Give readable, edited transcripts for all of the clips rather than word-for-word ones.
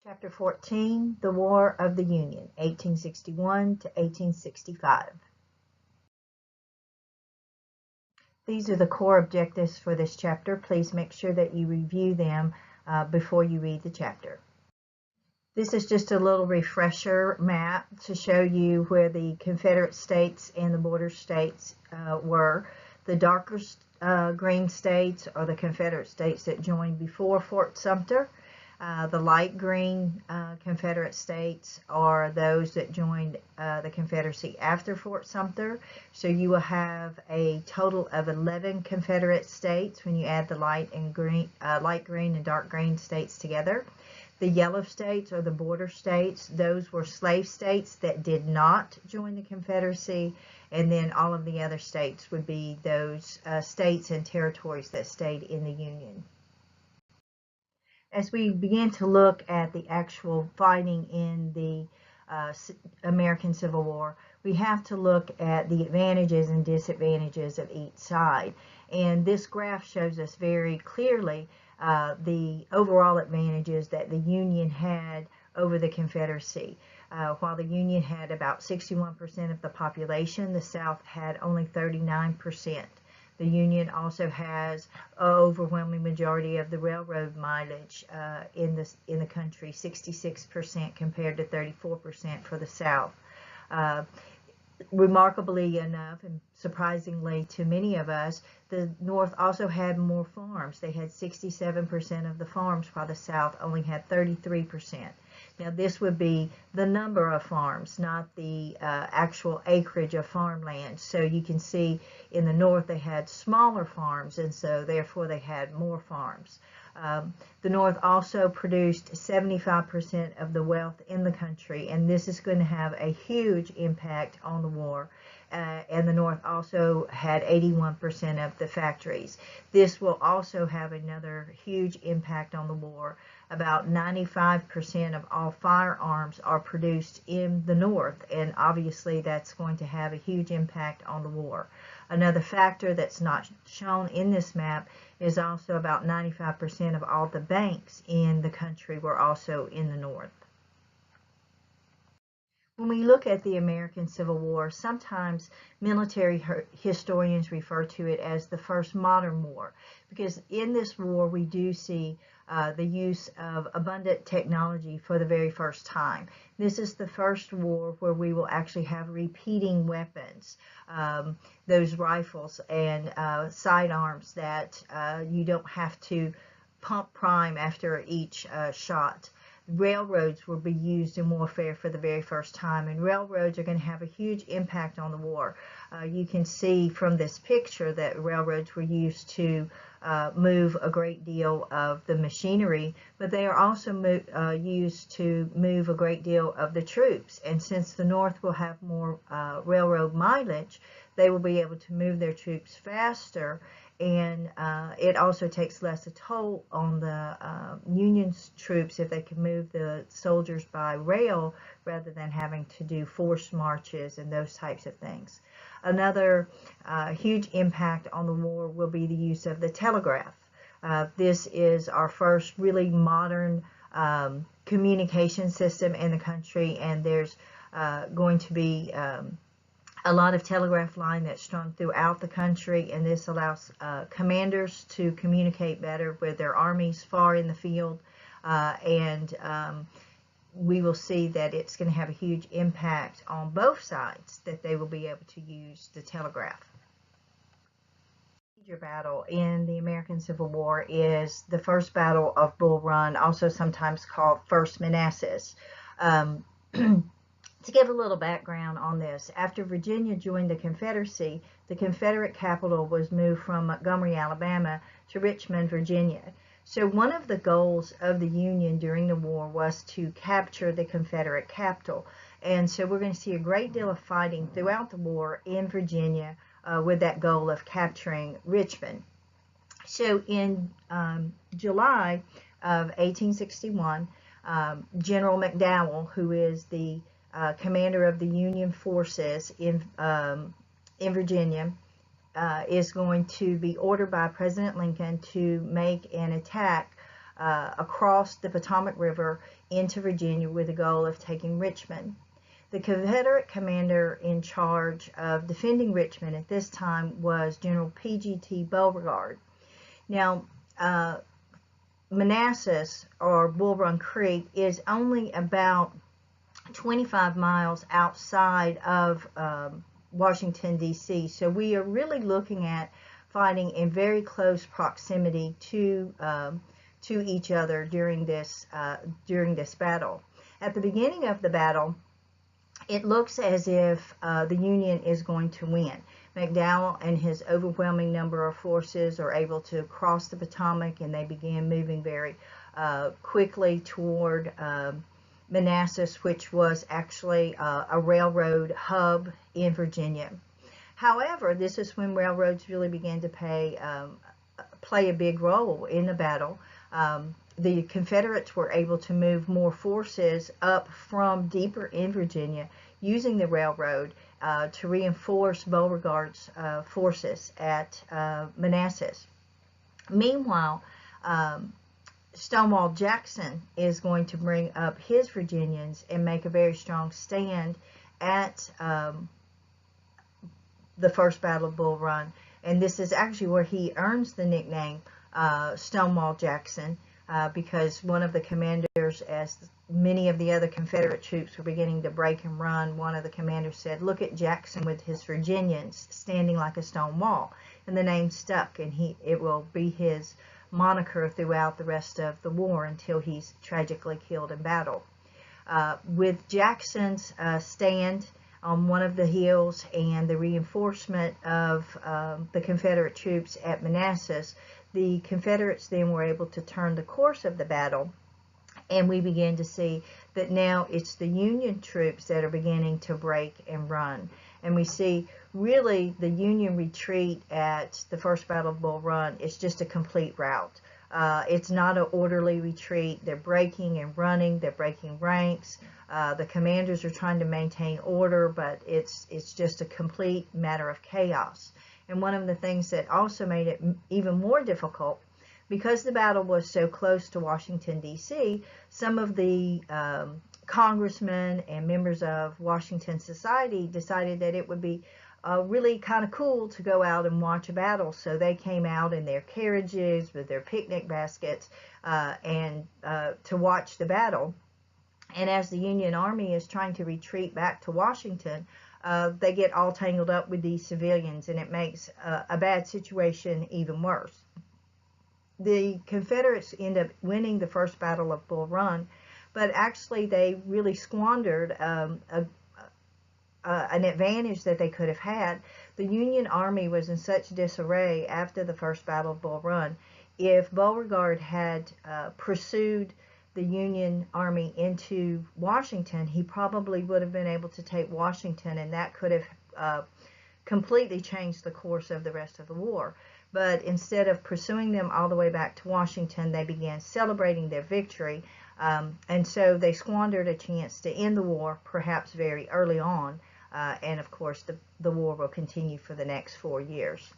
Chapter 14, The War of the Union, 1861 to 1865. These are the core objectives for this chapter. Please make sure that you review them before you read the chapter. This is just a little refresher map to show you where the Confederate states and the border states were. The darker green states are the Confederate states that joined before Fort Sumter. The light green Confederate states are those that joined the Confederacy after Fort Sumter. So you will have a total of 11 Confederate states when you add the light green and dark green states together. The yellow states are the border states. Those were slave states that did not join the Confederacy, and then all of the other states would be those states and territories that stayed in the Union. As we begin to look at the actual fighting in the American Civil War, we have to look at the advantages and disadvantages of each side. And this graph shows us very clearly the overall advantages that the Union had over the Confederacy. While the Union had about 61% of the population, the South had only 39%. The Union also has an overwhelming majority of the railroad mileage in the country, 66% compared to 34% for the South. Remarkably enough, and surprisingly to many of us, the North also had more farms. They had 67% of the farms, while the South only had 33%. Now, this would be the number of farms, not the actual acreage of farmland. So you can see in the North they had smaller farms, and so therefore they had more farms. The North also produced 75% of the wealth in the country, and this is going to have a huge impact on the war. And the North also had 81% of the factories. This will also have another huge impact on the war. About 95% of all firearms are produced in the North, and obviously that's going to have a huge impact on the war. Another factor that's not shown in this map is also about 95% of all the banks in the country were also in the North. When we look at the American Civil War, sometimes military historians refer to it as the first modern war, because in this war we do see the use of abundant technology for the very first time. This is the first war where we will actually have repeating weapons, those rifles and sidearms that you don't have to pump prime after each shot. Railroads will be used in warfare for the very first time, and railroads are going to have a huge impact on the war. You can see from this picture that railroads were used to move a great deal of the machinery, but they are also used to move a great deal of the troops. And since the North will have more railroad mileage, they will be able to move their troops faster, and it also takes less a toll on the Union troops if they can move the soldiers by rail rather than having to do forced marches and those types of things. Another huge impact on the war will be the use of the telegraph. This is our first really modern communication system in the country, and there's going to be a lot of telegraph line that's strung throughout the country, and this allows commanders to communicate better with their armies far in the field, and we will see that it's going to have a huge impact on both sides, that they will be able to use the telegraph. Major battle in the American Civil War is the First Battle of Bull Run, also sometimes called First Manassas. To give a little background on this, after Virginia joined the Confederacy, the Confederate capital was moved from Montgomery, Alabama to Richmond, Virginia. So one of the goals of the Union during the war was to capture the Confederate capital. And so we're going to see a great deal of fighting throughout the war in Virginia with that goal of capturing Richmond. So in July of 1861, General McDowell, who is the commander of the Union forces in Virginia, is going to be ordered by President Lincoln to make an attack across the Potomac River into Virginia with the goal of taking Richmond. The Confederate commander in charge of defending Richmond at this time was General P.G.T. Beauregard. Now, Manassas, or Bull Run Creek, is only about 25 miles outside of Washington, D.C. So we are really looking at fighting in very close proximity to each other during this battle. At the beginning of the battle, it looks as if the Union is going to win. McDowell and his overwhelming number of forces are able to cross the Potomac, and they begin moving very quickly toward Manassas, which was actually a railroad hub in Virginia. However, this is when railroads really began to play a big role in the battle. The Confederates were able to move more forces up from deeper in Virginia using the railroad to reinforce Beauregard's forces at Manassas. Meanwhile, Stonewall Jackson is going to bring up his Virginians and make a very strong stand at the First Battle of Bull Run. And this is actually where he earns the nickname Stonewall Jackson, because one of the commanders, as many of the other Confederate troops were beginning to break and run, one of the commanders said, "Look at Jackson with his Virginians standing like a stone wall." And the name stuck, and it will be his moniker throughout the rest of the war until he's tragically killed in battle. With Jackson's stand on one of the hills and the reinforcement of the Confederate troops at Manassas, the Confederates then were able to turn the course of the battle, and we begin to see that now it's the Union troops that are beginning to break and run. And we see really the Union retreat at the First Battle of Bull Run is just a complete rout. It's not an orderly retreat. They're breaking and running. They're breaking ranks. The commanders are trying to maintain order, but it's just a complete matter of chaos. And one of the things that also made it even more difficult, because the battle was so close to Washington, D.C., some of the congressmen and members of Washington society decided that it would be really kind of cool to go out and watch a battle. So they came out in their carriages with their picnic baskets and to watch the battle. And as the Union Army is trying to retreat back to Washington, they get all tangled up with these civilians, and it makes a bad situation even worse. The Confederates end up winning the First Battle of Bull Run, but actually they really squandered an advantage that they could have had. The Union Army was in such disarray after the First Battle of Bull Run. If Beauregard had pursued the Union Army into Washington, he probably would have been able to take Washington, and that could have completely changed the course of the rest of the war. But instead of pursuing them all the way back to Washington, they began celebrating their victory, and so they squandered a chance to end the war, perhaps very early on, and of course the war will continue for the next 4 years.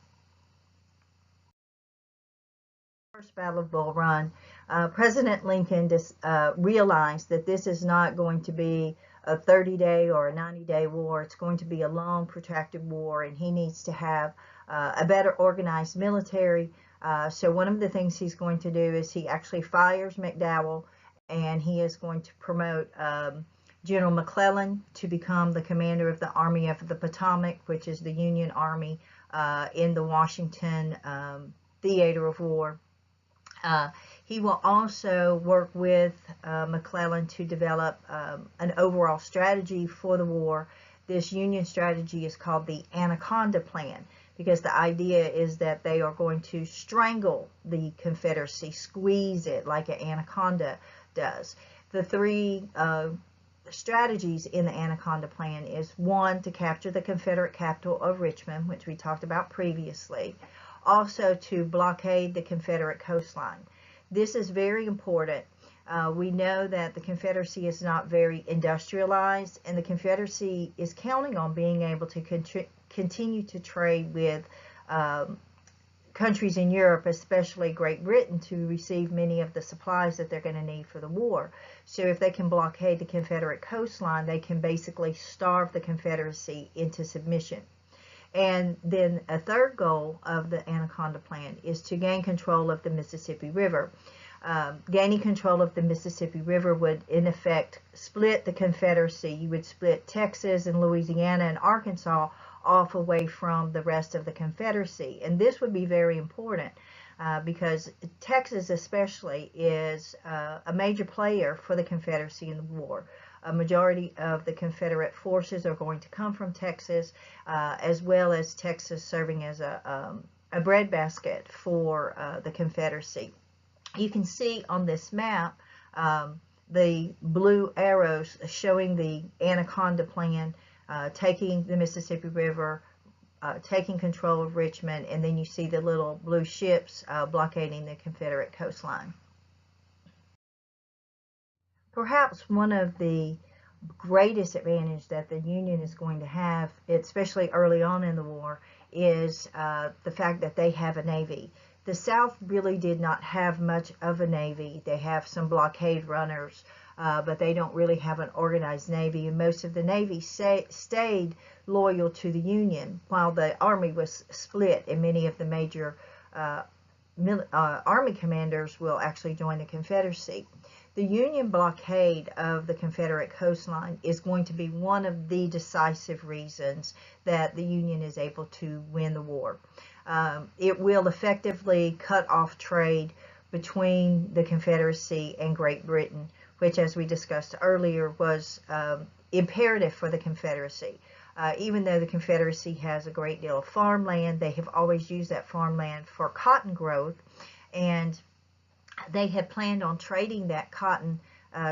First Battle of Bull Run, President Lincoln realized that this is not going to be a 30-day or a 90-day war. It's going to be a long, protracted war, and he needs to have a better organized military. So one of the things he's going to do is he actually fires McDowell, and he is going to promote General McClellan to become the commander of the Army of the Potomac, which is the Union Army in the Washington theater of war. He will also work with McClellan to develop an overall strategy for the war. This Union strategy is called the Anaconda Plan, because the idea is that they are going to strangle the Confederacy, squeeze it like an anaconda does. The three strategies in the Anaconda Plan is, one, to capture the Confederate capital of Richmond, which we talked about previously. Also to blockade the Confederate coastline. This is very important. We know that the Confederacy is not very industrialized, and the Confederacy is counting on being able to continue to trade with countries in Europe, especially Great Britain, to receive many of the supplies that they're going to need for the war. So if they can blockade the Confederate coastline, they can basically starve the Confederacy into submission. And then a third goal of the Anaconda Plan is to gain control of the Mississippi River. Gaining control of the Mississippi River would, in effect, split the Confederacy. You would split Texas and Louisiana and Arkansas off away from the rest of the Confederacy. And this would be very important because Texas especially is a major player for the Confederacy in the war. A majority of the Confederate forces are going to come from Texas, as well as Texas serving as a breadbasket for the Confederacy. You can see on this map the blue arrows showing the Anaconda Plan, taking the Mississippi River, taking control of Richmond, and then you see the little blue ships blockading the Confederate coastline. Perhaps one of the greatest advantage that the Union is going to have, especially early on in the war, is the fact that they have a navy. The South really did not have much of a navy. They have some blockade runners, but they don't really have an organized navy, and most of the navy stayed loyal to the Union, while the Army was split, and many of the major Army commanders will actually join the Confederacy. The Union blockade of the Confederate coastline is going to be one of the decisive reasons that the Union is able to win the war. It will effectively cut off trade between the Confederacy and Great Britain, which, as we discussed earlier, was imperative for the Confederacy. Even though the Confederacy has a great deal of farmland, they have always used that farmland for cotton growth, and they had planned on trading that cotton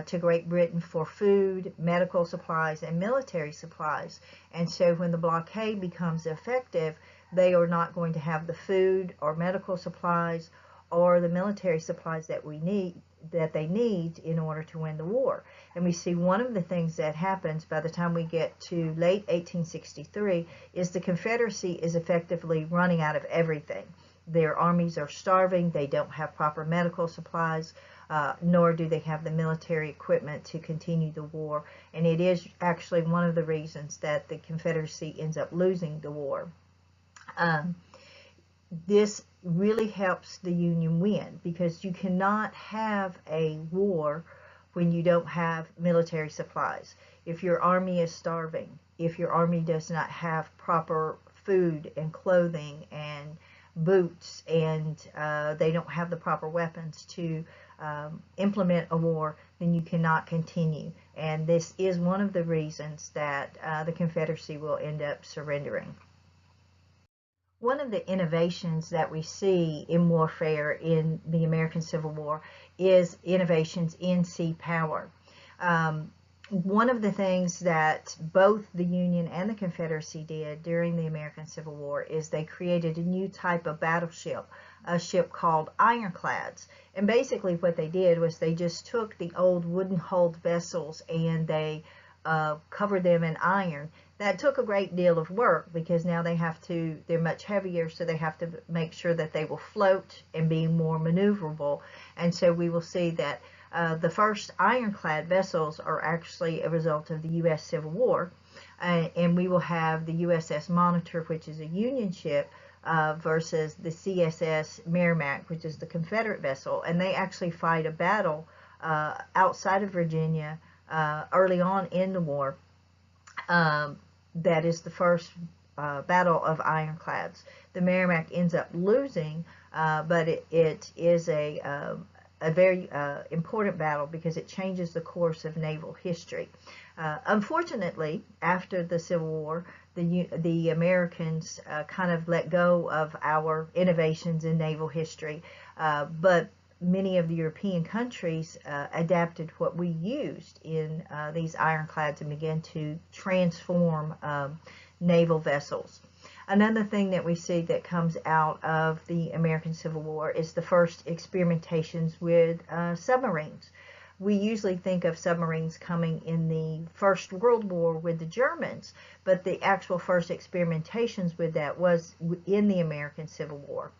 to Great Britain for food, medical supplies, and military supplies. And so when the blockade becomes effective, they are not going to have the food or medical supplies or the military supplies that they need in order to win the war. And we see one of the things that happens by the time we get to late 1863 is the Confederacy is effectively running out of everything. Their armies are starving, they don't have proper medical supplies, nor do they have the military equipment to continue the war. And it is actually one of the reasons that the Confederacy ends up losing the war. This really helps the Union win, because you cannot have a war when you don't have military supplies. If your army is starving, if your army does not have proper food and clothing and boots, and they don't have the proper weapons to implement a war, then you cannot continue. And this is one of the reasons that the Confederacy will end up surrendering. One of the innovations that we see in warfare in the American Civil War is innovations in sea power. One of the things that both the Union and the Confederacy did during the American Civil War is they created a new type of battleship, a ship called ironclads. And basically what they did was they just took the old wooden-hulled vessels and they covered them in iron. That took a great deal of work, because now they're much heavier, so they have to make sure that they will float and be more maneuverable. And so we will see that the first ironclad vessels are actually a result of the U.S. Civil War, and we will have the USS Monitor, which is a Union ship, versus the CSS Merrimack, which is the Confederate vessel, and they actually fight a battle outside of Virginia early on in the war. That is the first battle of ironclads. The Merrimack ends up losing, but it is a very important battle, because it changes the course of naval history. Unfortunately, after the Civil War, the Americans kind of let go of our innovations in naval history, but many of the European countries adapted what we used in these ironclads and began to transform naval vessels. Another thing that we see that comes out of the American Civil War is the first experimentations with submarines. We usually think of submarines coming in the First World War with the Germans, but the actual first experimentations with that was in the American Civil War.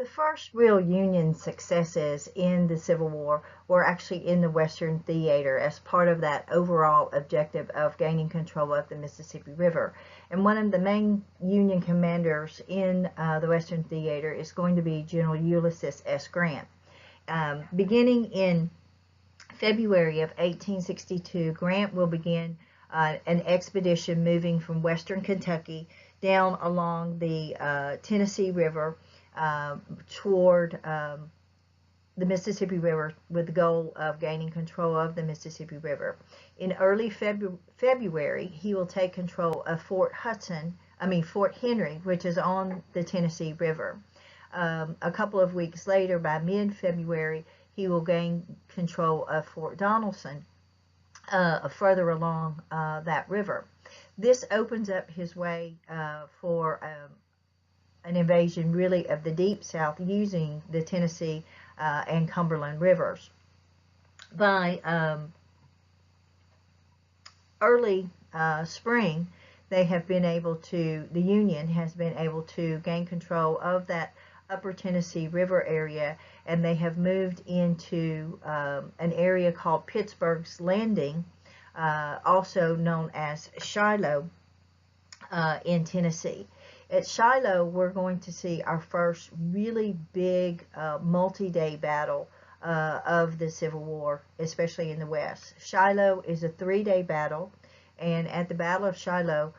The first real Union successes in the Civil War were actually in the Western Theater as part of that overall objective of gaining control of the Mississippi River. And one of the main Union commanders in the Western Theater is going to be General Ulysses S. Grant. Beginning in February of 1862, Grant will begin an expedition moving from western Kentucky down along the Tennessee River toward the Mississippi River with the goal of gaining control of the Mississippi River. In early February, he will take control of Fort Henry, which is on the Tennessee River. A couple of weeks later, by mid-February, he will gain control of Fort Donelson, further along that river. This opens up his way for an invasion really of the Deep South using the Tennessee and Cumberland rivers. By early spring, the Union has been able to gain control of that upper Tennessee River area, and they have moved into an area called Pittsburgh's Landing, also known as Shiloh in Tennessee. At Shiloh, we're going to see our first really big multi-day battle of the Civil War, especially in the West. Shiloh is a 3-day battle, and at the Battle of Shiloh,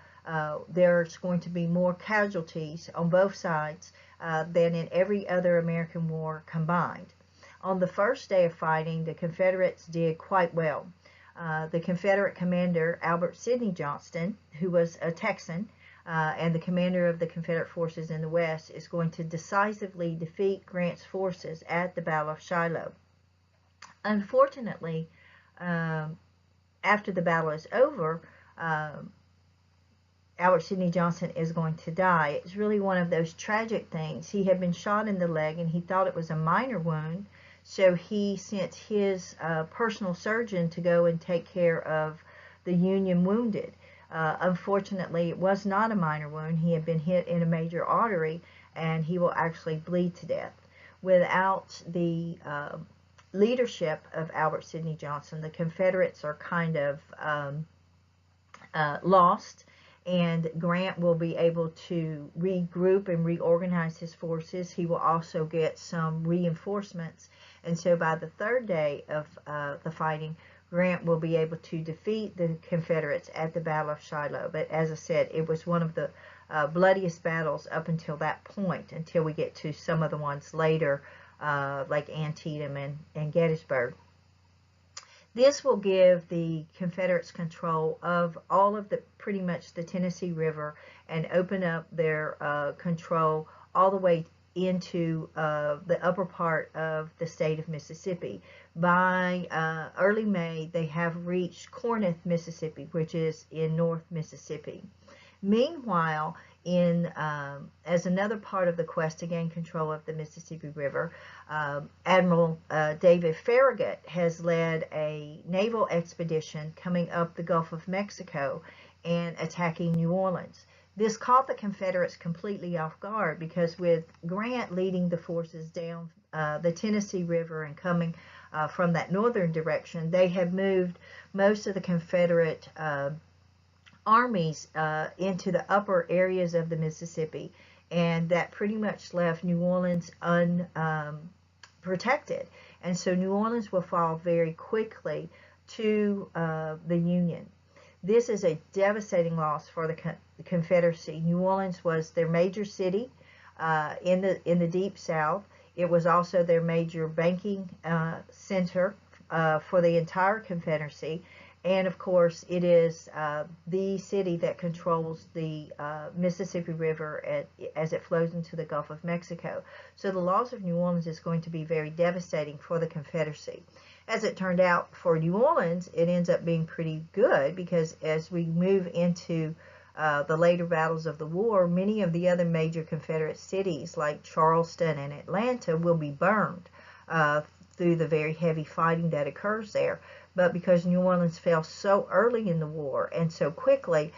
there's going to be more casualties on both sides than in every other American war combined. On the first day of fighting, the Confederates did quite well. The Confederate commander, Albert Sidney Johnston, who was a Texan, and the commander of the Confederate forces in the West, is going to decisively defeat Grant's forces at the Battle of Shiloh. Unfortunately, after the battle is over, Albert Sidney Johnston is going to die. It's really one of those tragic things. He had been shot in the leg and he thought it was a minor wound, so he sent his personal surgeon to go and take care of the Union wounded. Unfortunately, it was not a minor wound. He had been hit in a major artery, and he will actually bleed to death. Without the leadership of Albert Sidney Johnston, the Confederates are kind of lost, and Grant will be able to regroup and reorganize his forces. He will also get some reinforcements, and so by the 3rd day of the fighting, Grant will be able to defeat the Confederates at the Battle of Shiloh. But as I said, it was one of the bloodiest battles up until that point, until we get to some of the ones later, like Antietam and Gettysburg. This will give the Confederates control of all of pretty much the Tennessee River, and open up their control all the way into the upper part of the state of Mississippi. By early May, they have reached Corinth, Mississippi, which is in North Mississippi. Meanwhile, as another part of the quest to gain control of the Mississippi River, Admiral David Farragut has led a naval expedition coming up the Gulf of Mexico and attacking New Orleans. This caught the Confederates completely off guard, because with Grant leading the forces down the Tennessee River and coming from that northern direction, they had moved most of the Confederate armies into the upper areas of the Mississippi, and that pretty much left New Orleans unprotected. And so New Orleans will fall very quickly to the Union. This is a devastating loss for the Confederacy. New Orleans was their major city in the Deep South. It was also their major banking center for the entire Confederacy. And of course, it is the city that controls the Mississippi River as it flows into the Gulf of Mexico. So the loss of New Orleans is going to be very devastating for the Confederacy. As it turned out, for New Orleans, it ends up being pretty good, because as we move into the later battles of the war, many of the other major Confederate cities like Charleston and Atlanta will be burned through the very heavy fighting that occurs there. but because New Orleans fell so early in the war and so quickly,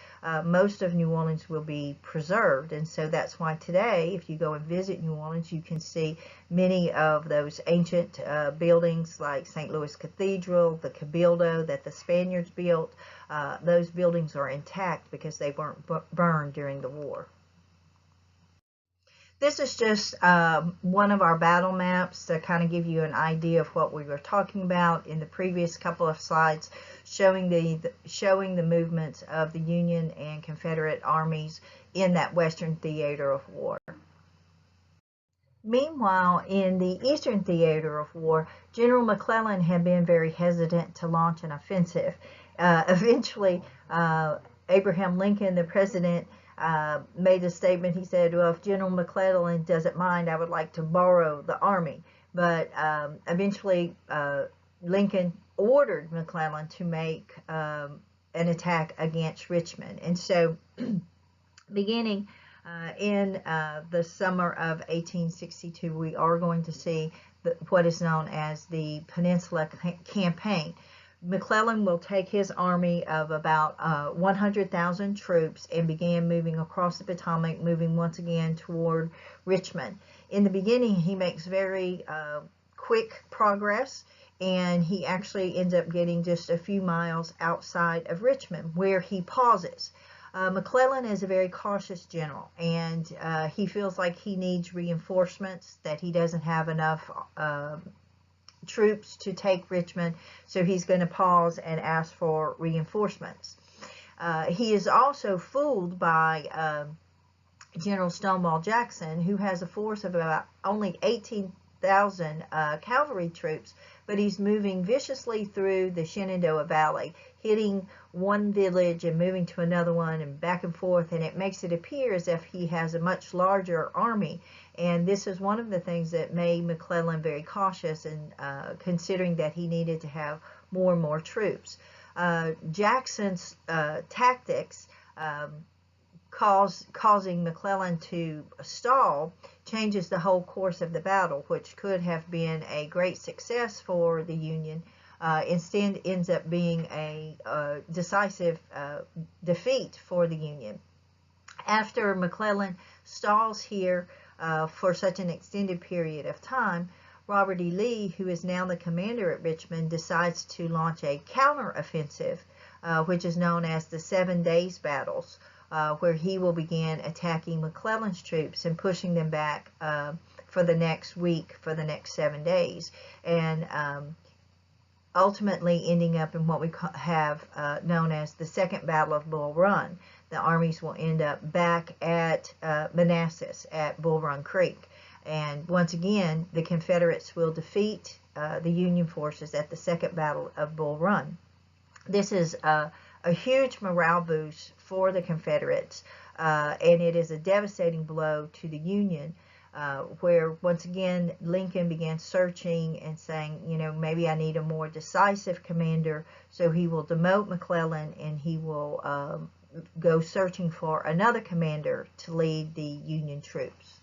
most of New Orleans will be preserved. And so that's why today, if you go and visit New Orleans, you can see many of those ancient buildings like St. Louis Cathedral, the Cabildo that the Spaniards built. Those buildings are intact because they weren't burned during the war. This is just one of our battle maps to kind of give you an idea of what we were talking about in the previous couple of slides, showing the movements of the Union and Confederate armies in that Western theater of war. Meanwhile, in the Eastern theater of war, General McClellan had been very hesitant to launch an offensive. Eventually, Abraham Lincoln, the president, made a statement. He said, well, if General McClellan doesn't mind, I would like to borrow the army. But eventually, Lincoln ordered McClellan to make an attack against Richmond. And so, beginning in the summer of 1862, we are going to see what is known as the Peninsula Campaign. McClellan will take his army of about 100,000 troops and began moving across the Potomac, moving once again toward Richmond. In the beginning, he makes very quick progress, and he actually ends up getting just a few miles outside of Richmond, where he pauses. McClellan is a very cautious general, and he feels like he needs reinforcements, that he doesn't have enough troops to take Richmond, so he's going to pause and ask for reinforcements. He is also fooled by General Stonewall Jackson, who has a force of about only 18,000 cavalry troops, but he's moving viciously through the Shenandoah Valley, hitting one village and moving to another one and back and forth, and it makes it appear as if he has a much larger army. And this is one of the things that made McClellan very cautious, and considering that he needed to have more and more troops. Jackson's tactics causing McClellan to stall changes the whole course of the battle, which could have been a great success for the Union. Instead ends up being a decisive defeat for the Union. After McClellan stalls here for such an extended period of time, Robert E. Lee, who is now the commander at Richmond, decides to launch a counteroffensive, which is known as the 7 Days Battles, where he will begin attacking McClellan's troops and pushing them back for the next week, for the next 7 days, and ultimately ending up in what we have known as the Second Battle of Bull Run. The armies will end up back at Manassas, at Bull Run Creek. And once again, the Confederates will defeat the Union forces at the Second Battle of Bull Run. This is a huge morale boost for the Confederates, and it is a devastating blow to the Union, where once again Lincoln began searching and saying, you know, maybe I need a more decisive commander. So he will demote McClellan, and he will go searching for another commander to lead the Union troops.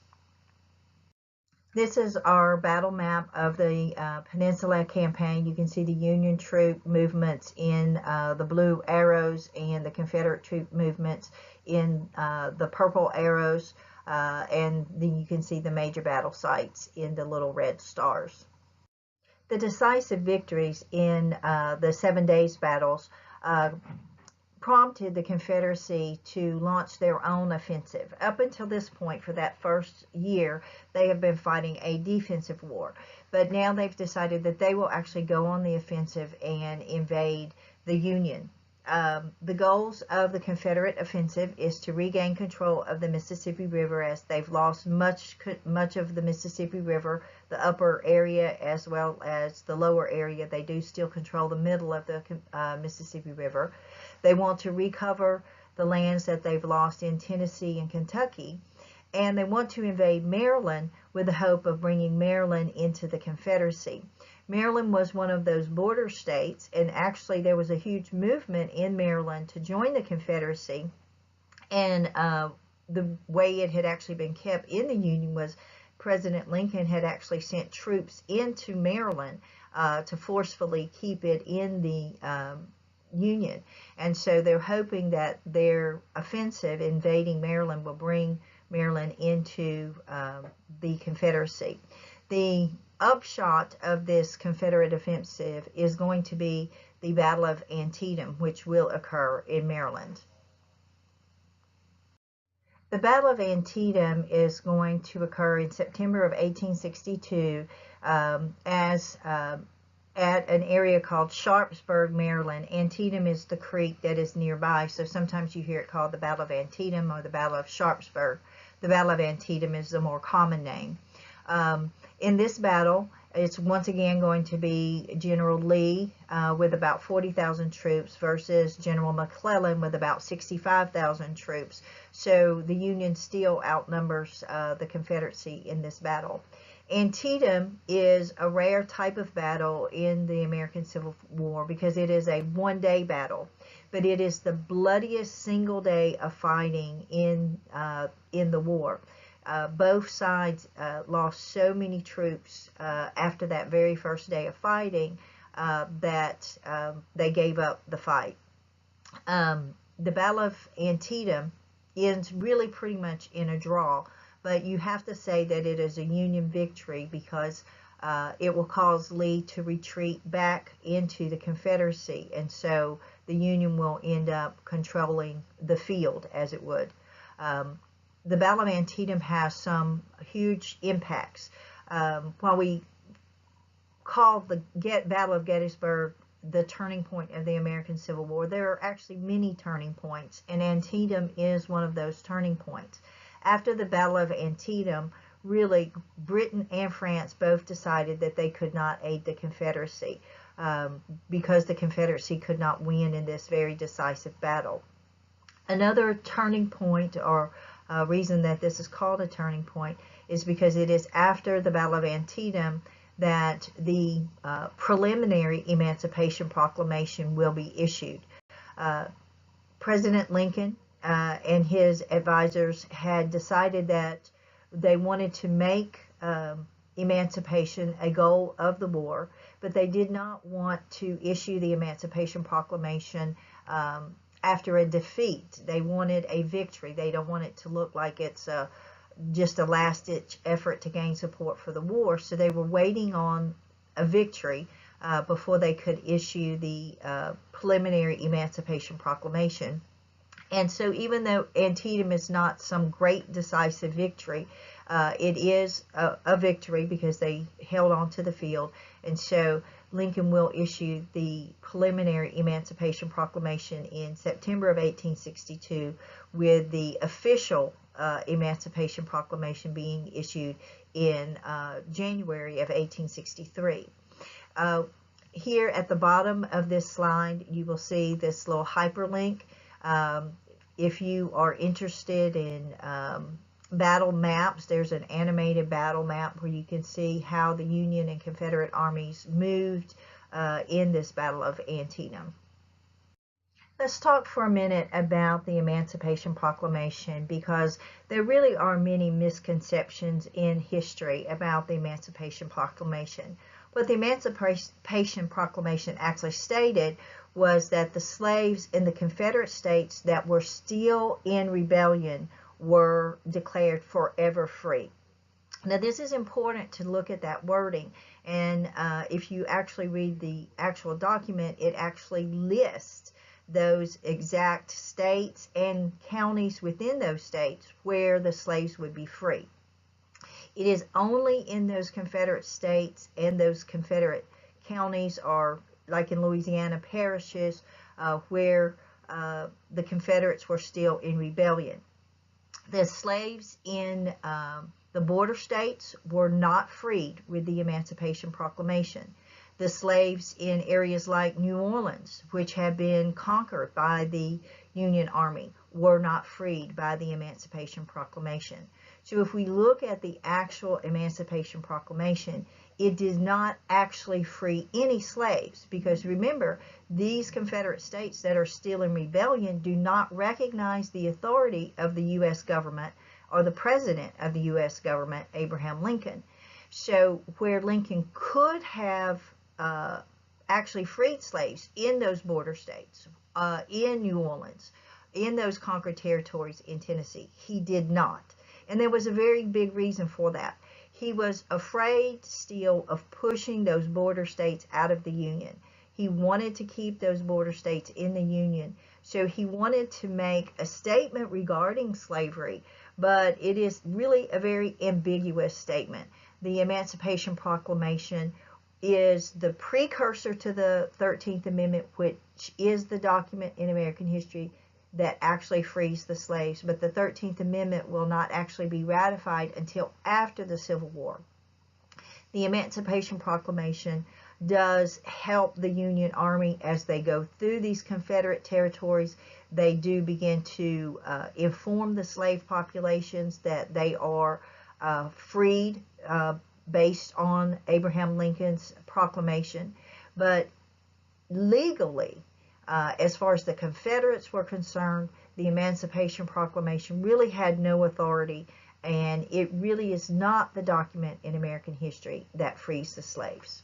This is our battle map of the Peninsula Campaign. You can see the Union troop movements in the blue arrows, and the Confederate troop movements in the purple arrows. And then you can see the major battle sites in the little red stars. The decisive victories in the 7 Days Battles prompted the Confederacy to launch their own offensive. Up until this point, for that first year, they have been fighting a defensive war. But now they've decided that they will actually go on the offensive and invade the Union. The goals of the Confederate offensive is to regain control of the Mississippi River, as they've lost much of the Mississippi River, the upper area as well as the lower area. They do still control the middle of the Mississippi River. They want to recover the lands that they've lost in Tennessee and Kentucky, and they want to invade Maryland with the hope of bringing Maryland into the Confederacy. Maryland was one of those border states, and actually there was a huge movement in Maryland to join the Confederacy, and the way it had actually been kept in the Union was President Lincoln had actually sent troops into Maryland to forcefully keep it in the Union. And so they're hoping that their offensive invading Maryland will bring Maryland into the Confederacy. The upshot of this Confederate offensive is going to be the Battle of Antietam, which will occur in Maryland. The Battle of Antietam is going to occur in September of 1862 at an area called Sharpsburg, Maryland. Antietam is the creek that is nearby, so sometimes you hear it called the Battle of Antietam or the Battle of Sharpsburg. The Battle of Antietam is the more common name. In this battle, it's once again going to be General Lee with about 40,000 troops versus General McClellan with about 65,000 troops. So the Union still outnumbers the Confederacy in this battle. Antietam is a rare type of battle in the American Civil War because it is a one-day battle, but it is the bloodiest single day of fighting in the war. Both sides lost so many troops after that very first day of fighting that they gave up the fight. The Battle of Antietam ends really pretty much in a draw, but you have to say that it is a Union victory because it will cause Lee to retreat back into the Confederacy, and so the Union will end up controlling the field, as it would. The Battle of Antietam has some huge impacts. While we call the Battle of Gettysburg the turning point of the American Civil War, there are actually many turning points, and Antietam is one of those turning points. After the Battle of Antietam, really, Britain and France both decided that they could not aid the Confederacy because the Confederacy could not win in this very decisive battle. Another turning point, or reason that this is called a turning point, is because it is after the Battle of Antietam that the preliminary Emancipation Proclamation will be issued. President Lincoln and his advisors had decided that they wanted to make emancipation a goal of the war, but they did not want to issue the Emancipation Proclamation after a defeat. They wanted a victory. They don't want it to look like it's just a last-ditch effort to gain support for the war, so they were waiting on a victory before they could issue the preliminary Emancipation Proclamation. And so even though Antietam is not some great decisive victory, it is a victory because they held on to the field. And so Lincoln will issue the preliminary Emancipation Proclamation in September of 1862, with the official Emancipation Proclamation being issued in January of 1863. Here at the bottom of this slide, you will see this little hyperlink. If you are interested in battle maps, there's an animated battle map where you can see how the Union and Confederate armies moved in this Battle of Antietam. Let's talk for a minute about the Emancipation Proclamation, because there really are many misconceptions in history about the Emancipation Proclamation. What the Emancipation Proclamation actually stated was that the slaves in the Confederate States that were still in rebellion were declared forever free. Now, this is important to look at that wording, and if you actually read the actual document, it actually lists those exact states and counties within those states where the slaves would be free. It is only in those Confederate states and those Confederate counties, or like in Louisiana, parishes, where the Confederates were still in rebellion. The slaves in the border states were not freed with the Emancipation Proclamation. The slaves in areas like New Orleans, which had been conquered by the Union Army, were not freed by the Emancipation Proclamation. So if we look at the actual Emancipation Proclamation, it did not actually free any slaves, because remember, these Confederate states that are still in rebellion do not recognize the authority of the U.S. government or the President of the U.S. government, Abraham Lincoln. So where Lincoln could have actually freed slaves in those border states, in New Orleans, in those conquered territories in Tennessee. He did not. And there was a very big reason for that. He was afraid still of pushing those border states out of the Union. He wanted to keep those border states in the Union. So he wanted to make a statement regarding slavery, but it is really a very ambiguous statement. The Emancipation Proclamation is the precursor to the 13th Amendment, which is the document in American history that actually frees the slaves, but the 13th Amendment will not actually be ratified until after the Civil War. The Emancipation Proclamation does help the Union Army as they go through these Confederate territories. They do begin to inform the slave populations that they are freed based on Abraham Lincoln's proclamation. But legally, as far as the Confederates were concerned, the Emancipation Proclamation really had no authority, and it really is not the document in American history that frees the slaves.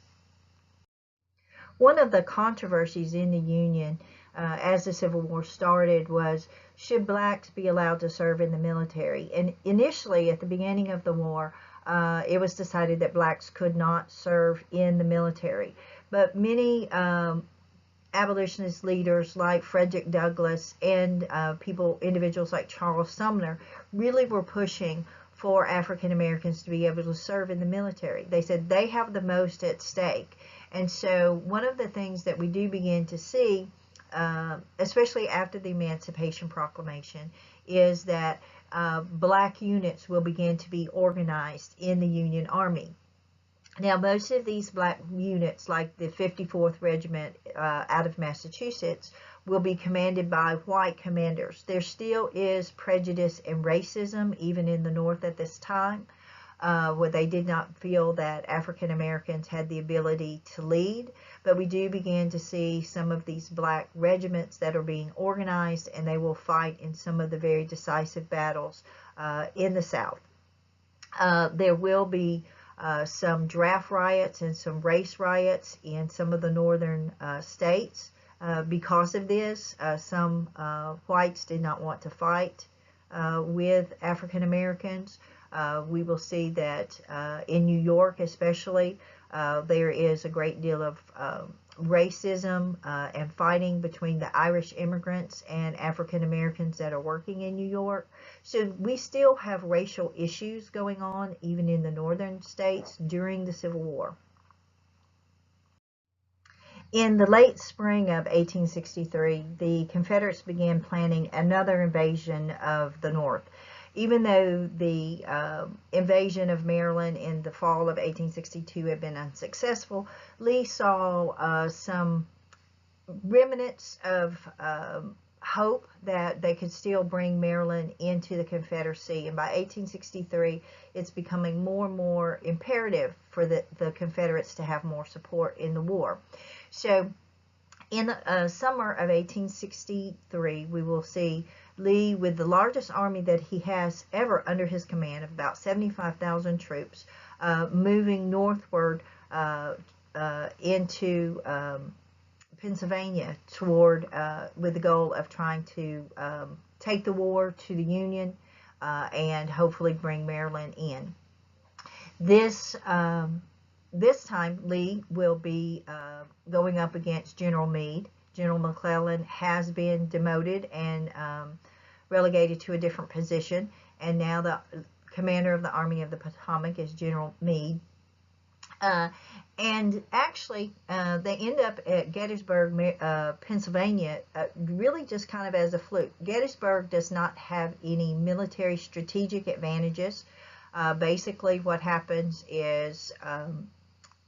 One of the controversies in the Union as the Civil War started was, should blacks be allowed to serve in the military? And initially, at the beginning of the war, it was decided that blacks could not serve in the military. But many abolitionist leaders like Frederick Douglass and individuals like Charles Sumner really were pushing for African Americans to be able to serve in the military. They said they have the most at stake. And so one of the things that we do begin to see, especially after the Emancipation Proclamation, is that black units will begin to be organized in the Union Army. Now, most of these black units, like the 54th Regiment out of Massachusetts, will be commanded by white commanders. There still is prejudice and racism, even in the North at this time, where they did not feel that African Americans had the ability to lead. But we do begin to see some of these black regiments that are being organized, and they will fight in some of the very decisive battles in the South. There will be some draft riots and some race riots in some of the northern states because of this. Some whites did not want to fight with African Americans. We will see that in New York especially, there is a great deal of racism and fighting between the Irish immigrants and African Americans that are working in New York. So we still have racial issues going on even in the northern states during the Civil War. In the late spring of 1863, the Confederates began planning another invasion of the North. Even though the invasion of Maryland in the fall of 1862 had been unsuccessful, Lee saw some remnants of hope that they could still bring Maryland into the Confederacy. And by 1863, it's becoming more and more imperative for the Confederates to have more support in the war. So in the summer of 1863, we will see Lee, with the largest army that he has ever under his command of about 75,000 troops, moving northward into Pennsylvania toward, with the goal of trying to take the war to the Union and hopefully bring Maryland in. This time, Lee will be going up against General Meade. General McClellan has been demoted and relegated to a different position, and now the commander of the Army of the Potomac is General Meade. And actually, they end up at Gettysburg, Pennsylvania, really just kind of as a fluke. Gettysburg does not have any military strategic advantages. Basically, what happens is an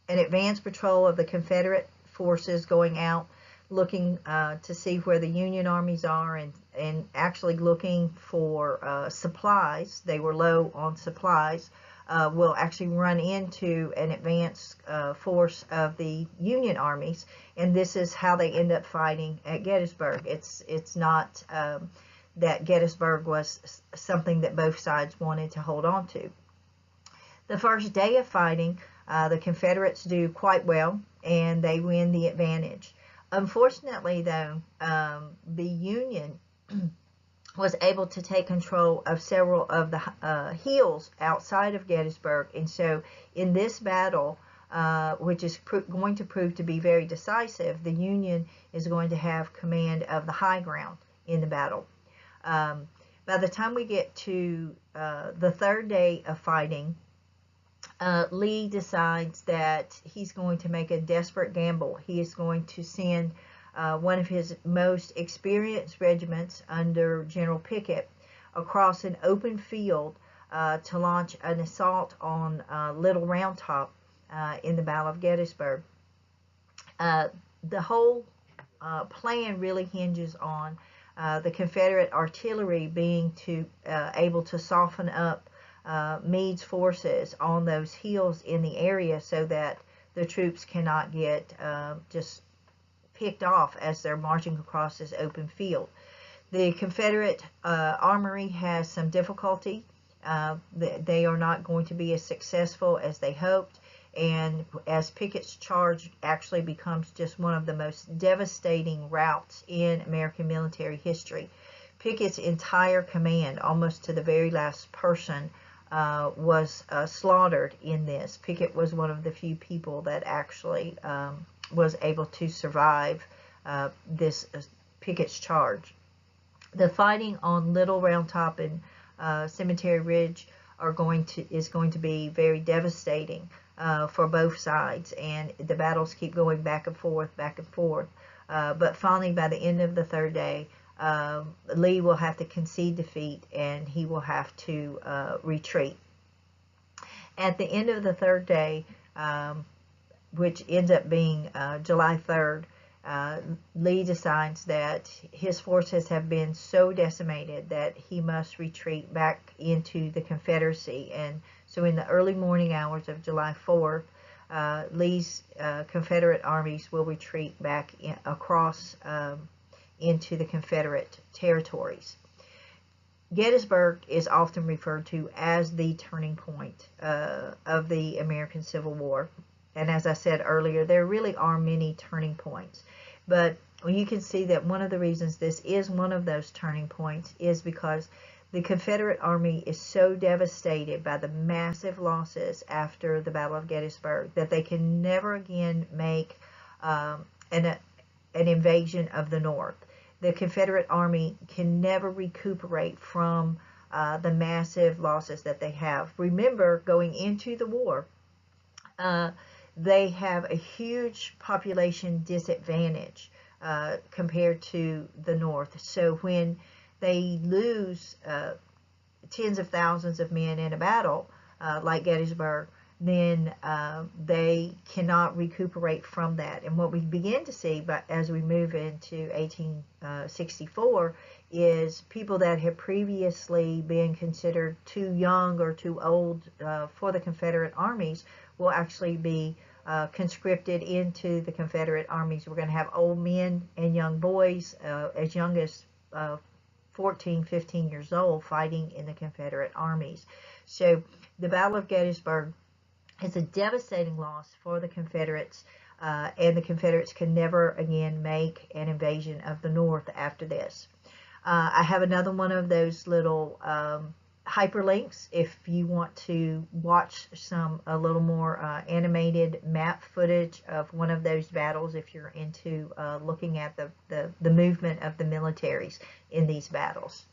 advance patrol of the Confederate forces going out, looking to see where the Union armies are, and actually looking for supplies. They were low on supplies. Will actually run into an advance force of the Union armies, and this is how they end up fighting at Gettysburg. It's not that Gettysburg was something that both sides wanted to hold on to. The first day of fighting, the Confederates do quite well. and they win the advantage. Unfortunately, though, the Union was able to take control of several of the hills outside of Gettysburg, and so in this battle, which is going to prove to be very decisive, the Union is going to have command of the high ground in the battle. By the time we get to the third day of fighting, Lee decides that he's going to make a desperate gamble. He is going to send one of his most experienced regiments under General Pickett across an open field to launch an assault on Little Round Top in the Battle of Gettysburg. The whole plan really hinges on the Confederate artillery being able to soften up Meade's forces on those hills in the area so that the troops cannot get just picked off as they're marching across this open field. The Confederate armory has some difficulty. They are not going to be as successful as they hoped, and as Pickett's charge actually becomes just one of the most devastating routes in American military history. Pickett's entire command, almost to the very last person, was slaughtered in this. Pickett was one of the few people that actually was able to survive this Pickett's charge. The fighting on Little Round Top and Cemetery Ridge is going to be very devastating for both sides, and the battles keep going back and forth, but finally, by the end of the third day, Lee will have to concede defeat, and he will have to retreat. At the end of the third day, which ends up being July 3rd, Lee decides that his forces have been so decimated that he must retreat back into the Confederacy. And so in the early morning hours of July 4th, Lee's Confederate armies will retreat back across into the Confederate territories. Gettysburg is often referred to as the turning point of the American Civil War. And as I said earlier, there really are many turning points. But you can see that one of the reasons this is one of those turning points is because the Confederate Army is so devastated by the massive losses after the Battle of Gettysburg that they can never again make an invasion of the North. The Confederate Army can never recuperate from the massive losses that they have. Remember, going into the war, they have a huge population disadvantage compared to the North. So when they lose tens of thousands of men in a battle like Gettysburg, then they cannot recuperate from that. And what we begin to see as we move into 1864 is people that have previously been considered too young or too old for the Confederate armies will actually be conscripted into the Confederate armies. We're going to have old men and young boys as young as 14, 15 years old fighting in the Confederate armies. So the Battle of Gettysburg is a devastating loss for the Confederates, and the Confederates can never again make an invasion of the North after this. I have another one of those little hyperlinks if you want to watch a little more animated map footage of one of those battles, if you're into looking at the movement of the militaries in these battles.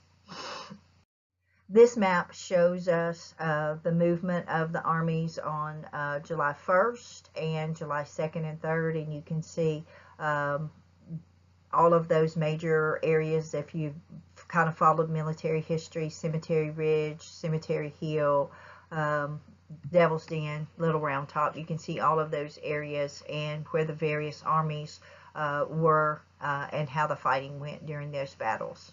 This map shows us the movement of the armies on July 1st and July 2nd and 3rd, and you can see all of those major areas if you've kind of followed military history: Cemetery Ridge, Cemetery Hill, Devil's Den, Little Round Top. You can see all of those areas and where the various armies were and how the fighting went during those battles.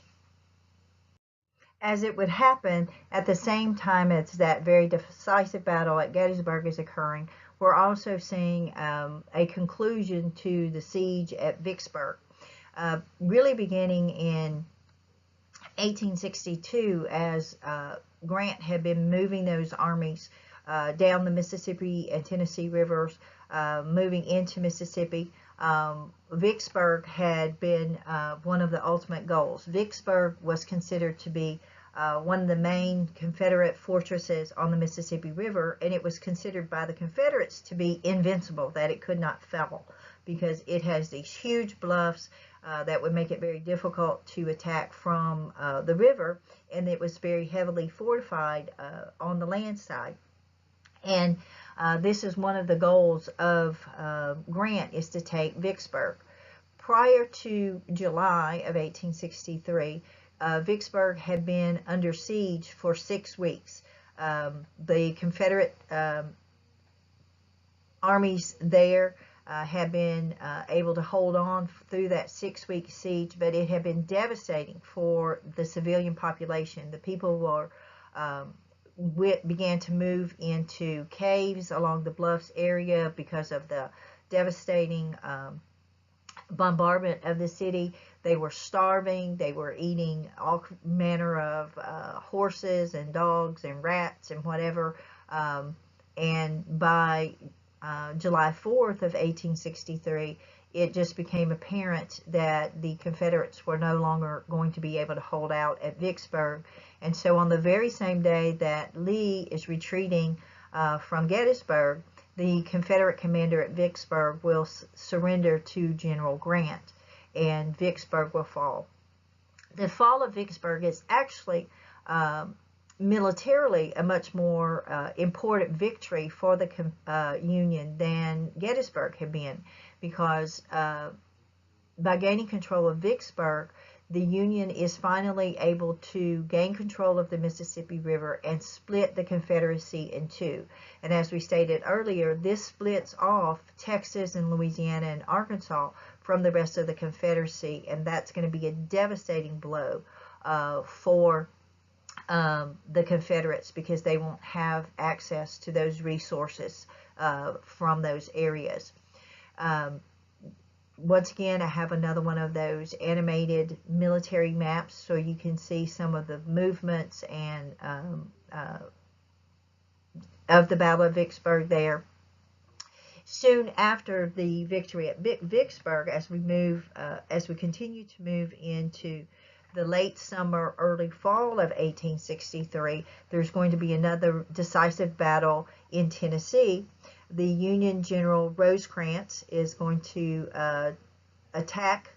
As it would happen, at the same time as that very decisive battle at Gettysburg is occurring, we're also seeing a conclusion to the siege at Vicksburg. Really beginning in 1862, as Grant had been moving those armies down the Mississippi and Tennessee rivers moving into Mississippi, Vicksburg had been one of the ultimate goals. Vicksburg was considered to be one of the main Confederate fortresses on the Mississippi River, and it was considered by the Confederates to be invincible, that it could not fall, because it has these huge bluffs that would make it very difficult to attack from the river, and it was very heavily fortified on the land side. And this is one of the goals of Grant, is to take Vicksburg. Prior to July of 1863, Vicksburg had been under siege for 6 weeks. The Confederate armies there had been able to hold on through that 6-week siege, but it had been devastating for the civilian population. The people were began to move into caves along the bluffs area because of the devastating bombardment of the city. They were starving. They were eating all manner of horses and dogs and rats and whatever. And by July 4th of 1863, it just became apparent that the Confederates were no longer going to be able to hold out at Vicksburg. And so on the very same day that Lee is retreating from Gettysburg, the Confederate commander at Vicksburg will surrender to General Grant, and Vicksburg will fall. The fall of Vicksburg is actually militarily a much more important victory for the Union than Gettysburg had been, because by gaining control of Vicksburg, the Union is finally able to gain control of the Mississippi River and split the Confederacy in two. And as we stated earlier, this splits off Texas and Louisiana and Arkansas from the rest of the Confederacy, and that's going to be a devastating blow for the Confederates, because they won't have access to those resources from those areas. Once again, I have another one of those animated military maps, so you can see some of the movements and of the Battle of Vicksburg there. Soon after the victory at Vicksburg, as we continue to move into the late summer, early fall of 1863, there's going to be another decisive battle in Tennessee. The Union General Rosecrans is going to attack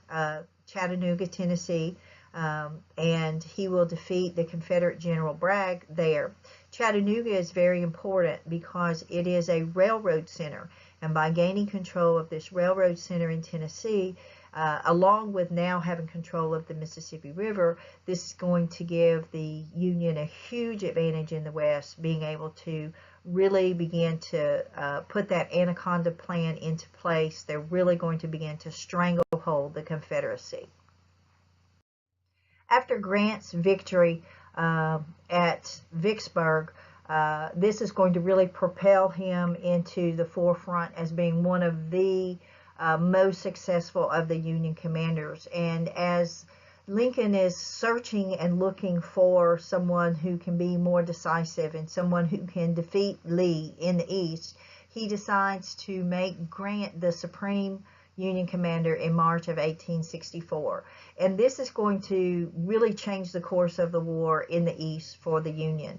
Chattanooga, Tennessee, and he will defeat the Confederate General Bragg there. Chattanooga is very important because it is a railroad center, and by gaining control of this railroad center in Tennessee, along with now having control of the Mississippi River, this is going to give the Union a huge advantage in the West, being able to really begin to put that Anaconda Plan into place. They're really going to begin to stranglehold the Confederacy. After Grant's victory at Vicksburg, this is going to really propel him into the forefront as being one of the most successful of the Union commanders. And as Lincoln is searching and looking for someone who can be more decisive and someone who can defeat Lee in the East, he decides to make Grant the supreme Union commander in March of 1864. And this is going to really change the course of the war in the East for the Union.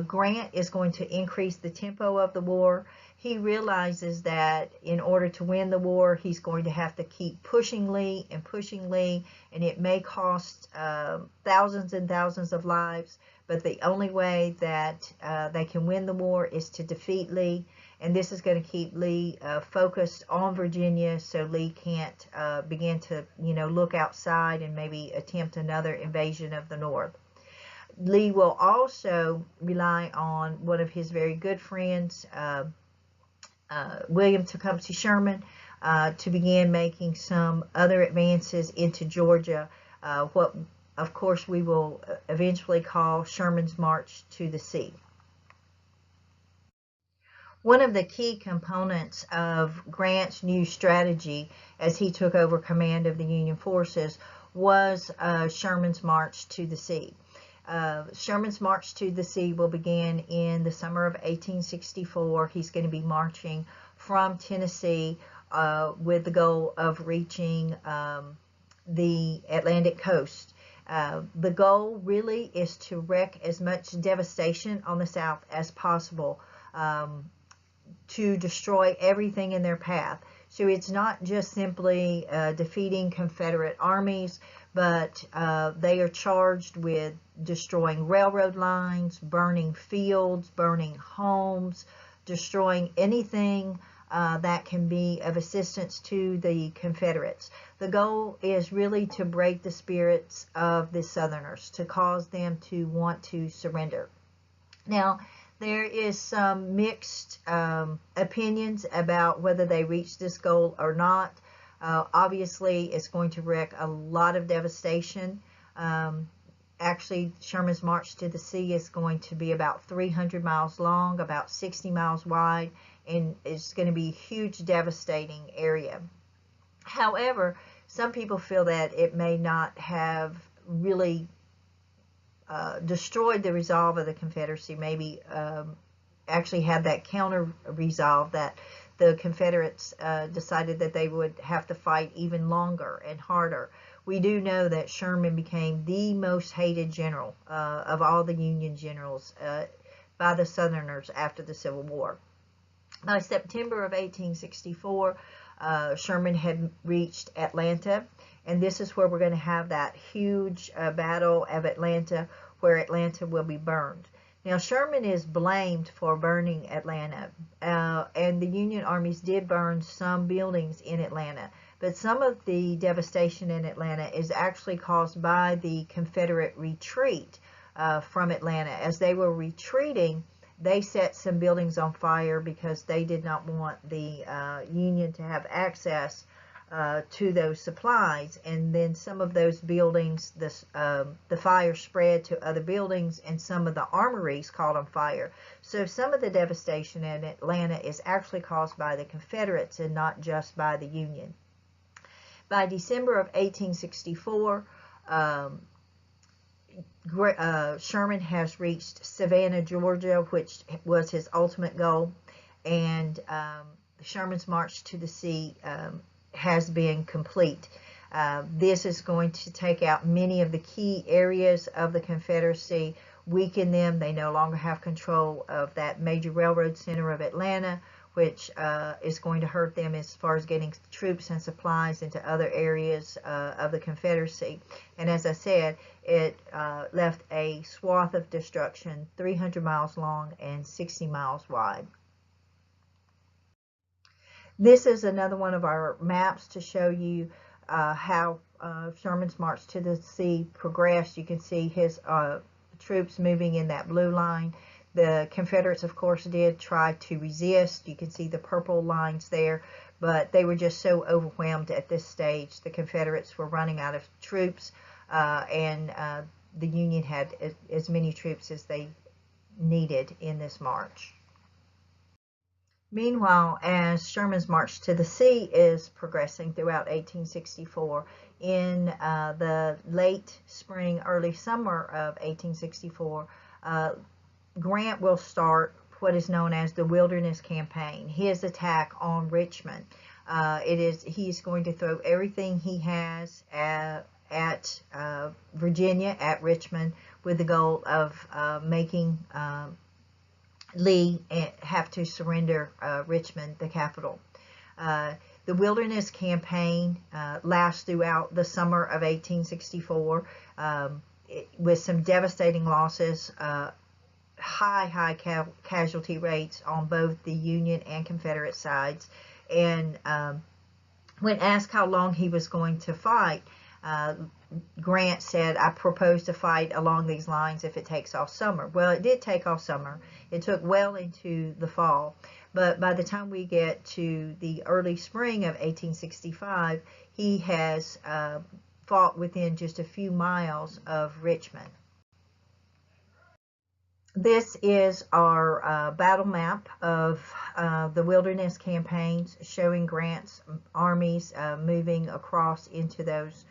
Grant is going to increase the tempo of the war. He realizes that in order to win the war, he's going to have to keep pushing Lee, and it may cost thousands and thousands of lives, but the only way that they can win the war is to defeat Lee, and this is going to keep Lee focused on Virginia, so Lee can't begin to, look outside and maybe attempt another invasion of the North. Lee will also rely on one of his very good friends, William Tecumseh Sherman, to begin making some other advances into Georgia, what of course we will eventually call Sherman's March to the Sea. One of the key components of Grant's new strategy as he took over command of the Union forces was Sherman's March to the Sea. Sherman's March to the Sea will begin in the summer of 1864. He's going to be marching from Tennessee with the goal of reaching the Atlantic coast. The goal really is to wreak as much devastation on the South as possible, to destroy everything in their path. So it's not just simply defeating Confederate armies, but they are charged with destroying railroad lines, burning fields, burning homes, destroying anything that can be of assistance to the Confederates. The goal is really to break the spirits of the Southerners, to cause them to want to surrender. Now, there is some mixed opinions about whether they reach this goal or not. Obviously, it's going to wreak a lot of devastation. Actually, Sherman's March to the Sea is going to be about 300 miles long, about 60 miles wide, and it's going to be a huge, devastating area. However, some people feel that it may not have really destroyed the resolve of the Confederacy, maybe actually had that counter resolve, that the Confederates decided that they would have to fight even longer and harder. We do know that Sherman became the most hated general of all the Union generals by the Southerners after the Civil War. By September of 1864, Sherman had reached Atlanta, and this is where we're going to have that huge battle of Atlanta, where Atlanta will be burned. Now, Sherman is blamed for burning Atlanta, and the Union armies did burn some buildings in Atlanta, but some of the devastation in Atlanta is actually caused by the Confederate retreat from Atlanta. As they were retreating, they set some buildings on fire because they did not want the Union to have access to those supplies, and then some of those buildings, the fire spread to other buildings, and some of the armories caught on fire. So some of the devastation in Atlanta is actually caused by the Confederates and not just by the Union. By December of 1864, Sherman has reached Savannah, Georgia, which was his ultimate goal, and Sherman's March to the Sea has been complete. This is going to take out many of the key areas of the Confederacy, weaken them. They no longer have control of that major railroad center of Atlanta, which is going to hurt them as far as getting troops and supplies into other areas of the Confederacy. And as I said, it left a swath of destruction 300 miles long and 60 miles wide. This is another one of our maps to show you how Sherman's March to the Sea progressed. You can see his troops moving in that blue line. The Confederates, of course, did try to resist. You can see the purple lines there, but they were just so overwhelmed at this stage. The Confederates were running out of troops, and the Union had as many troops as they needed in this march. Meanwhile, as Sherman's March to the Sea is progressing throughout 1864, in the late spring, early summer of 1864, Grant will start what is known as the Wilderness Campaign, his attack on Richmond. He's going to throw everything he has at Virginia, at Richmond, with the goal of making Lee have to surrender Richmond, the capital. The Wilderness Campaign lasts throughout the summer of 1864 with some devastating losses, high casualty rates on both the Union and Confederate sides. And when asked how long he was going to fight, Grant said, "I propose to fight along these lines if it takes off summer." Well, it did take off summer. It took well into the fall. But by the time we get to the early spring of 1865, he has fought within just a few miles of Richmond. This is our battle map of the Wilderness Campaigns, showing Grant's armies moving across into those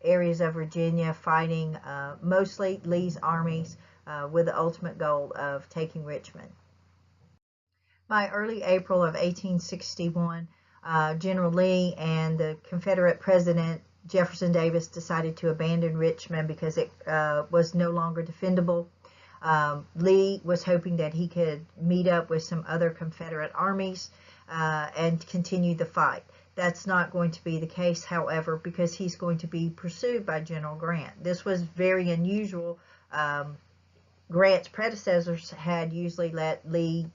areas of Virginia, fighting mostly Lee's armies with the ultimate goal of taking Richmond. By early April of 1861, General Lee and the Confederate President Jefferson Davis decided to abandon Richmond because it was no longer defendable. Lee was hoping that he could meet up with some other Confederate armies and continue the fight. That's not going to be the case, however, because he's going to be pursued by General Grant. This was very unusual. Grant's predecessors had usually let Lee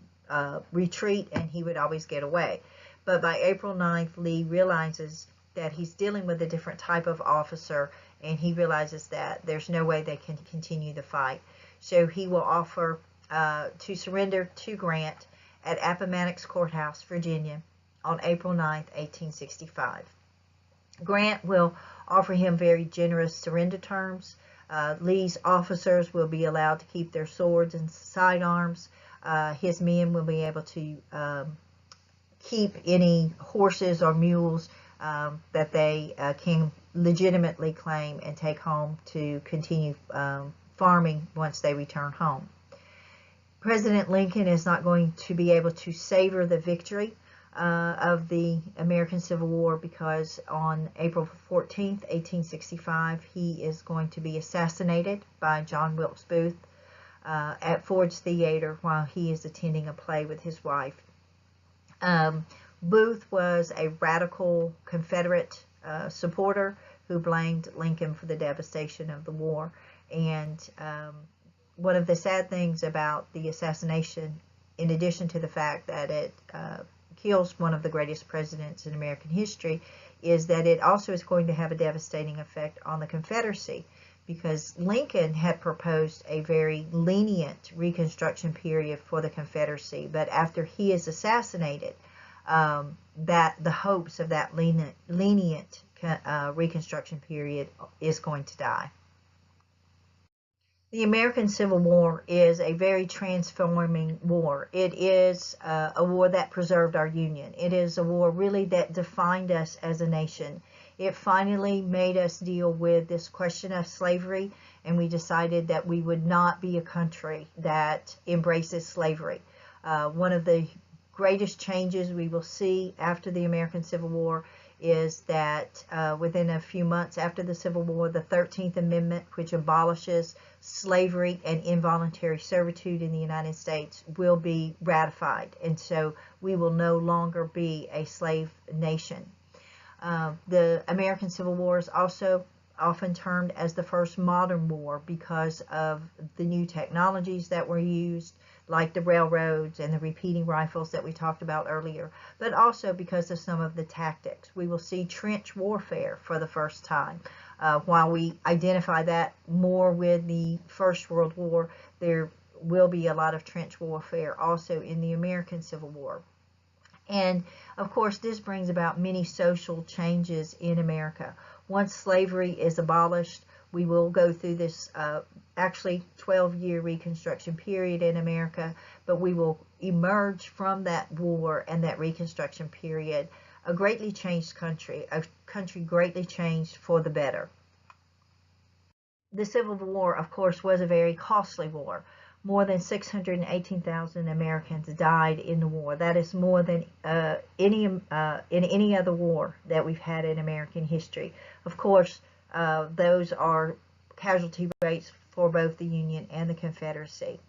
retreat, and he would always get away. But by April 9th, Lee realizes that he's dealing with a different type of officer, and he realizes that there's no way they can continue the fight. So he will offer to surrender to Grant at Appomattox Courthouse, Virginia, on April 9th, 1865. Grant will offer him very generous surrender terms. Lee's officers will be allowed to keep their swords and sidearms. His men will be able to keep any horses or mules that they can legitimately claim and take home to continue farming once they return home. President Lincoln is not going to be able to savor the victory of the American Civil War because on April 14th, 1865, he is going to be assassinated by John Wilkes Booth at Ford's Theater while he is attending a play with his wife. Booth was a radical Confederate supporter who blamed Lincoln for the devastation of the war. And one of the sad things about the assassination, in addition to the fact that it kills one of the greatest presidents in American history, is that it also is going to have a devastating effect on the Confederacy, because Lincoln had proposed a very lenient Reconstruction period for the Confederacy, but after he is assassinated, that the hopes of that lenient Reconstruction period is going to die. The American Civil War is a very transforming war. It is a war that preserved our Union. It is a war really that defined us as a nation. It finally made us deal with this question of slavery, and we decided that we would not be a country that embraces slavery. One of the greatest changes we will see after the American Civil War is that within a few months after the Civil War, the 13th Amendment, which abolishes slavery and involuntary servitude in the United States, will be ratified. And so we will no longer be a slave nation. The American Civil War is also often termed as the first modern war because of the new technologies that were used, like the railroads and the repeating rifles that we talked about earlier, but also because of some of the tactics. We will see trench warfare for the first time. While we identify that more with the First World War, there will be a lot of trench warfare also in the American Civil War. And of course, this brings about many social changes in America. Once slavery is abolished, we will go through this actually 12-year Reconstruction period in America, but we will emerge from that war and that Reconstruction period a greatly changed country, a country greatly changed for the better. The Civil War, of course, was a very costly war. More than 618,000 Americans died in the war. That is more than in any other war that we've had in American history. Of course, those are casualty rates for both the Union and the Confederacy.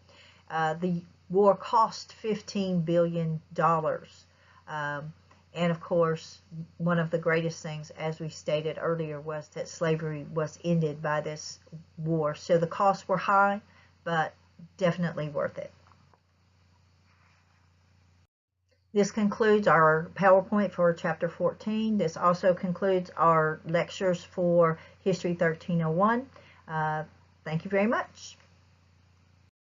The war cost $15 billion. And of course, one of the greatest things, as we stated earlier, was that slavery was ended by this war. So the costs were high, but definitely worth it. This concludes our PowerPoint for Chapter 14. This also concludes our lectures for History 1301. Thank you very much.